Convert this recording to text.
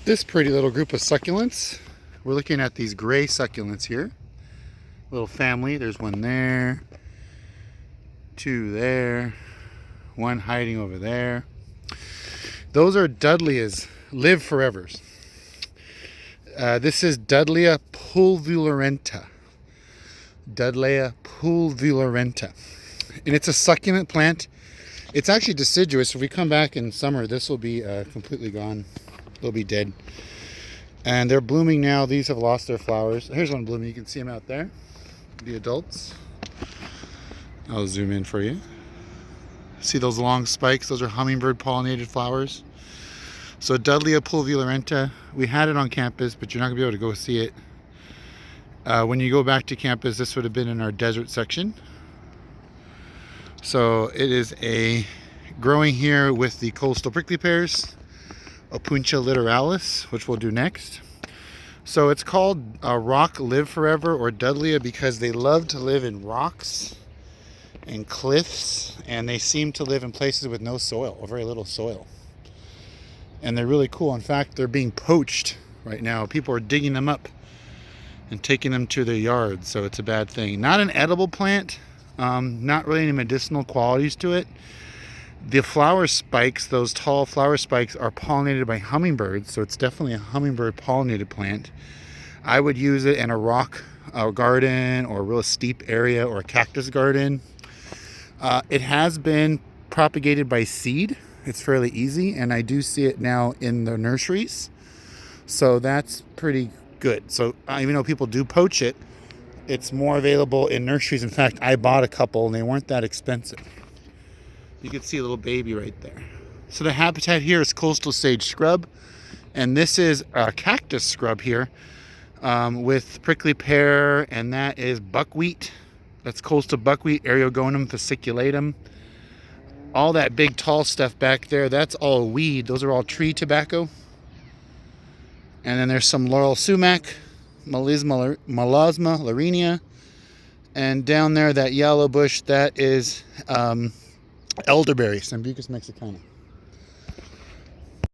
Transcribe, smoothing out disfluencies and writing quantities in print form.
This pretty little group of succulents, we're looking at these gray succulents here. Little family, there's one there, two there, one hiding over there. Those are Dudleya's, live forevers. This is Dudleya pulverulenta. Dudleya pulverulenta. And it's a succulent plant. It's actually deciduous. If we come back in summer, this will be completely gone. They'll be dead. And they're blooming now. These have lost their flowers. Here's one blooming. You can see them out there. The adults. I'll zoom in for you. See those long spikes? Those are hummingbird pollinated flowers. So Dudleya pulverulenta, we had it on campus, but you're not going to be able to go see it. When you go back to campus, this would have been in our desert section. So it is growing here with the coastal prickly pears, Opuntia littoralis, which we'll do next. So it's called rock live forever, or Dudleya, because they love to live in rocks and cliffs, and they seem to live in places with no soil, or very little soil. And they're really cool. In fact, they're being poached right now. People are digging them up and taking them to their yards, so it's a bad thing. Not an edible plant, not really any medicinal qualities to it. The flower spikes, those tall flower spikes, are pollinated by hummingbirds, so it's definitely a hummingbird pollinated plant. I would use it in a rock garden, or a real steep area, or a cactus garden. It has been propagated by seed. It's fairly easy, and I do see it now in the nurseries, so that's pretty good. So even though people do poach it, it's more available in nurseries. In fact, I bought a couple and they weren't that expensive. You can see a little baby right there. So the habitat here is coastal sage scrub, and this is a cactus scrub here with prickly pear, and that is buckwheat. That's coastal buckwheat, Eriogonum fasciculatum. All that big tall stuff back there, that's all weed. Those are all tree tobacco. And then there's some laurel sumac, melasma larenia, and down there, that yellow bush, that is elderberry, Sambucus mexicana.